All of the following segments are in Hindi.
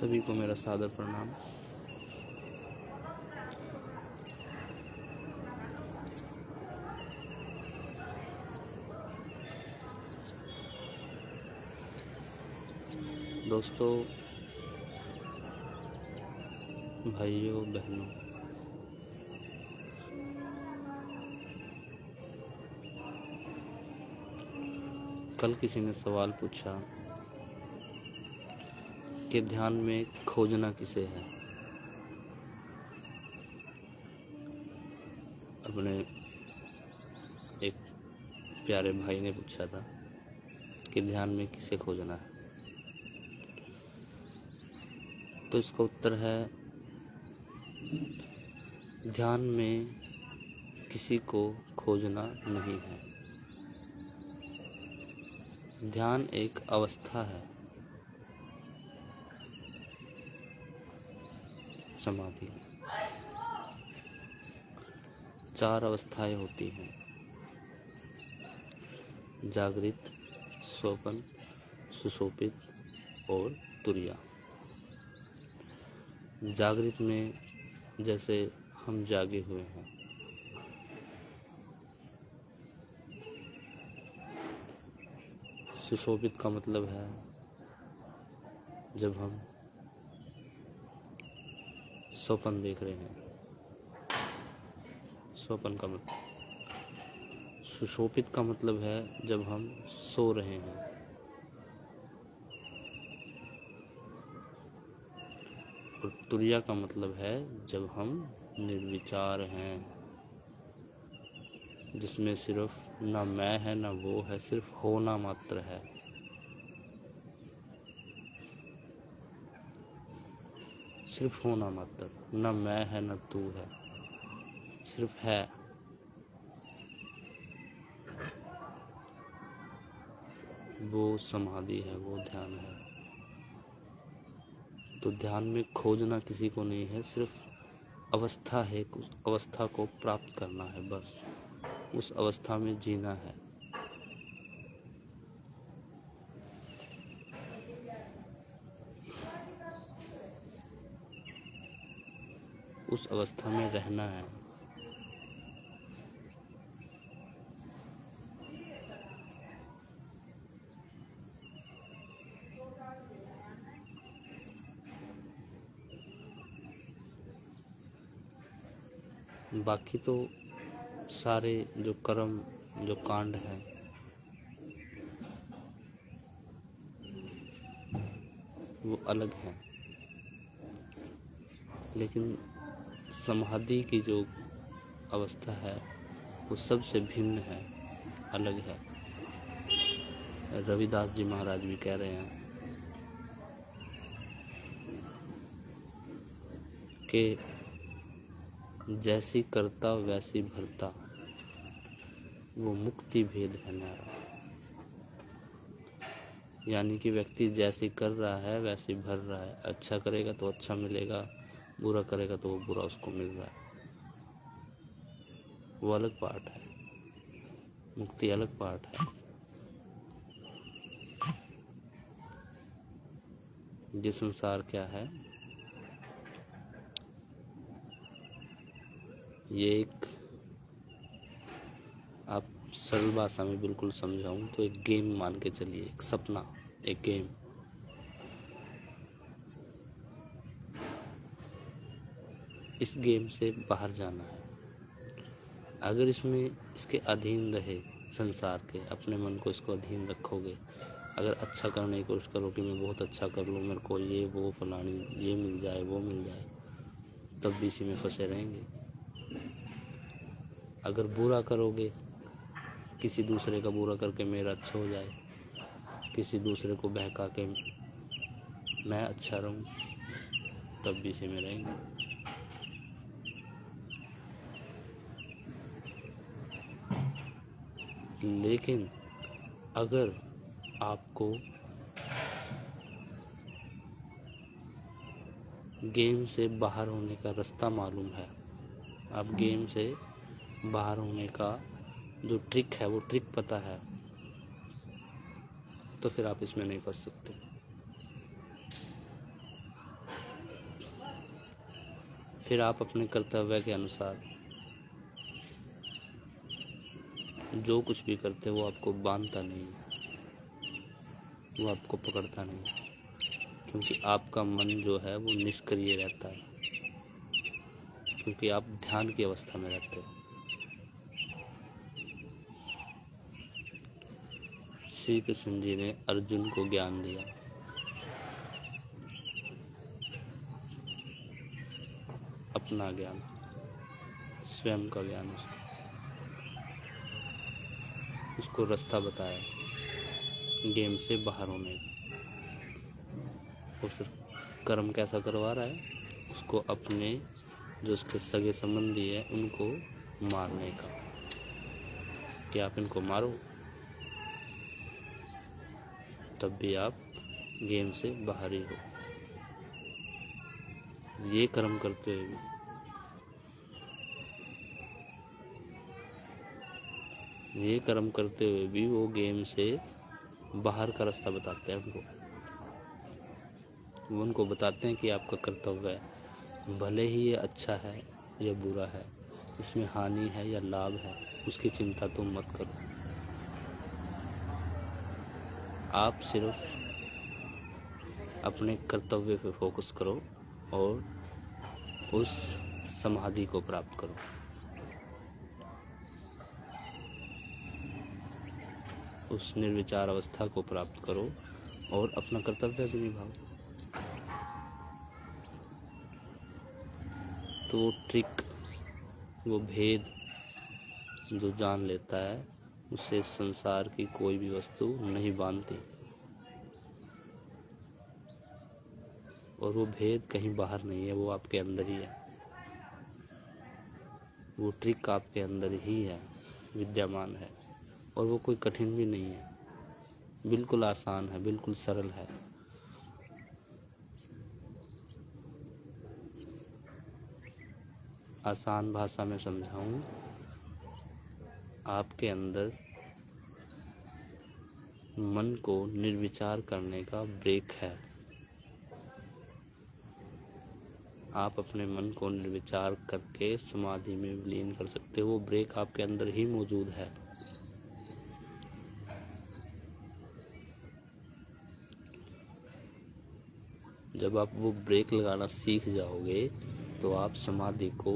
सभी को मेरा सादर प्रणाम। दोस्तों, भाइयों बहनों, कल किसी ने सवाल पूछा कि ध्यान में खोजना किसे है। अपने एक प्यारे भाई ने पूछा था कि ध्यान में किसे खोजना है। तो इसका उत्तर है, ध्यान में किसी को खोजना नहीं है। ध्यान एक अवस्था है, समाधि। 4 अवस्थाएं होती हैं: जागृत, स्वप्न, सुषुप्त और तुरिया। जागृत में जैसे हम जागे हुए हैं, सुशोभित का मतलब है जब हम स्वप्न देख रहे हैं। स्वप्न का मतलब, सुशोभित का मतलब है जब हम सो रहे हैं। और तुरिया का मतलब है जब हम निर्विचार हैं, जिसमें सिर्फ ना मैं है ना वो है, सिर्फ होना मात्र है। सिर्फ होना मात्र, ना मैं है ना तू है, सिर्फ है। वो समाधि है, वो ध्यान है। तो ध्यान में खोजना किसी को नहीं है, सिर्फ अवस्था है। उस अवस्था को प्राप्त करना है, बस उस अवस्था में जीना है। उस अवस्था में रहना है। बाकी तो सारे जो कर्म, जो कांड है, वो अलग है। लेकिन समाधि की जो अवस्था है वो सबसे भिन्न है, अलग है। रविदास जी महाराज भी कह रहे हैं कि जैसी करता वैसी भरता, वो मुक्ति भेद है न्यारा। यानी कि व्यक्ति जैसी कर रहा है वैसे भर रहा है। अच्छा करेगा तो अच्छा मिलेगा, बुरा करेगा तो वो बुरा उसको मिल रहा है। वो अलग पार्ट है, मुक्ति अलग पार्ट है। ये संसार क्या है? ये एक, आप सरल भाषा में बिल्कुल समझाऊं तो एक गेम मान के चलिए, एक सपना, एक गेम। इस गेम से बाहर जाना है। अगर इसमें इसके अधीन रहे, संसार के, अपने मन को इसको अधीन रखोगे, अगर अच्छा करने की कोशिश करो कि मैं बहुत अच्छा कर लूँ, मेरे को ये वो फलानी ये मिल जाए वो मिल जाए, तब भी इसी में फंसे रहेंगे। अगर बुरा करोगे, किसी दूसरे का बुरा करके मेरा अच्छा हो जाए, किसी दूसरे को बहका के मैं अच्छा रहूं, तब भी इसी में रहेंगे। लेकिन अगर आपको गेम से बाहर होने का रास्ता मालूम है, आप गेम से बाहर होने का जो ट्रिक है वो ट्रिक पता है, तो फिर आप इसमें नहीं फंस सकते। फिर आप अपने कर्तव्य के अनुसार जो कुछ भी करते वो आपको बांधता नहीं, वो आपको पकड़ता नहीं, क्योंकि आपका मन जो है वो निष्क्रिय रहता है, क्योंकि आप ध्यान की अवस्था में रहते हो। श्री कृष्ण जी ने अर्जुन को ज्ञान दिया, अपना ज्ञान, स्वयं का ज्ञान, उसको रास्ता बताया गेम से बाहर होने का। और फिर कर्म कैसा करवा रहा है, उसको अपने जो उसके सगे संबंधी है उनको मारने का, कि आप इनको मारो तब भी आप गेम से बाहर ही हो। ये कर्म करते हुए भी वो गेम से बाहर का रास्ता बताते हैं उनको। वो उनको बताते हैं कि आपका कर्तव्य है, भले ही ये अच्छा है या बुरा है, इसमें हानि है या लाभ है, उसकी चिंता तुम मत करो। आप सिर्फ अपने कर्तव्य पे फोकस करो और उस समाधि को प्राप्त करो। उस निर्विचार अवस्था को प्राप्त करो और अपना कर्तव्य भी निभाओ। तो वो ट्रिक, वो भेद जो जान लेता है, उसे संसार की कोई भी वस्तु नहीं बांधती। और वो भेद कहीं बाहर नहीं है, वो आपके अंदर ही है। वो ट्रिक आपके अंदर ही है, विद्यमान है। और वो कोई कठिन भी नहीं है, बिल्कुल आसान है, बिल्कुल सरल है। आसान भाषा में समझाऊं, आपके अंदर मन को निर्विचार करने का ब्रेक है। आप अपने मन को निर्विचार करके समाधि में विलीन कर सकते हो। वो ब्रेक आपके अंदर ही मौजूद है। जब आप वो ब्रेक लगाना सीख जाओगे तो आप समाधि को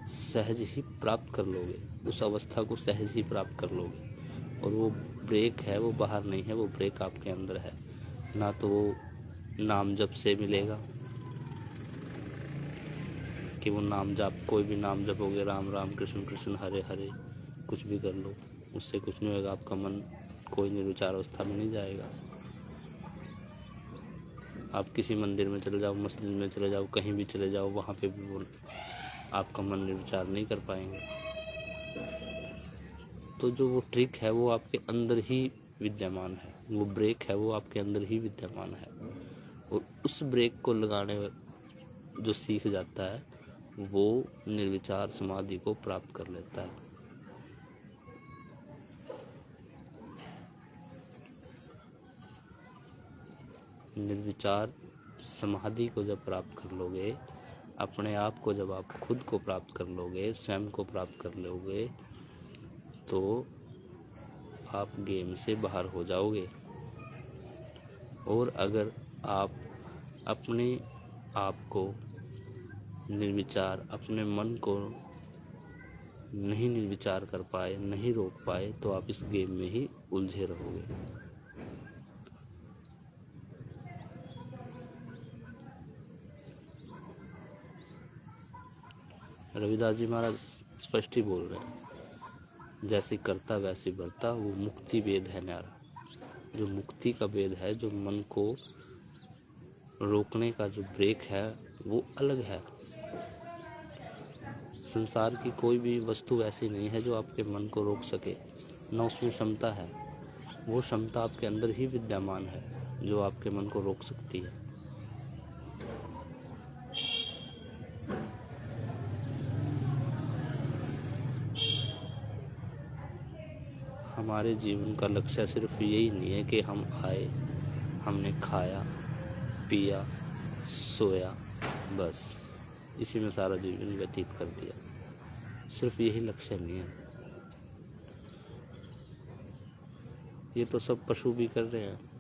सहज ही प्राप्त कर लोगे, उस अवस्था को सहज ही प्राप्त कर लोगे। और वो ब्रेक है, वो बाहर नहीं है, वो ब्रेक आपके अंदर है। ना तो वो नाम जप से मिलेगा कि वो नाम जप, कोई भी नाम जपोगे, राम राम कृष्ण कृष्ण हरे हरे, कुछ भी कर लो, उससे कुछ नहीं होगा। आपका मन कोई निर्विचार अवस्था में नहीं जाएगा। आप किसी मंदिर में चले जाओ, मस्जिद में चले जाओ, कहीं भी चले जाओ, वहाँ पे भी वो आपका मन निर्विचार नहीं कर पाएंगे। तो जो वो ट्रिक है वो आपके अंदर ही विद्यमान है, वो ब्रेक है वो आपके अंदर ही विद्यमान है। और उस ब्रेक को लगाने जो सीख जाता है वो निर्विचार समाधि को प्राप्त कर लेता है। निर्विचार समाधि को जब प्राप्त कर लोगे, अपने आप को जब आप खुद को प्राप्त कर लोगे, स्वयं को प्राप्त कर लोगे, तो आप गेम से बाहर हो जाओगे। और अगर आप अपने आप को निर्विचार, अपने मन को नहीं निर्विचार कर पाए, नहीं रोक पाए, तो आप इस गेम में ही उलझे रहोगे। रविदास जी महाराज स्पष्ट ही बोल रहे हैं, जैसे करता वैसे भरता, वो मुक्ति वेद है न्यारा। जो मुक्ति का वेद है, जो मन को रोकने का जो ब्रेक है, वो अलग है। संसार की कोई भी वस्तु ऐसी नहीं है जो आपके मन को रोक सके, न उसमें क्षमता है। वो क्षमता आपके अंदर ही विद्यमान है जो आपके मन को रोक सकती है। हमारे जीवन का लक्ष्य सिर्फ यही नहीं है कि हम आए, हमने खाया पिया सोया, बस इसी में सारा जीवन व्यतीत कर दिया। सिर्फ यही लक्ष्य नहीं है, ये तो सब पशु भी कर रहे हैं।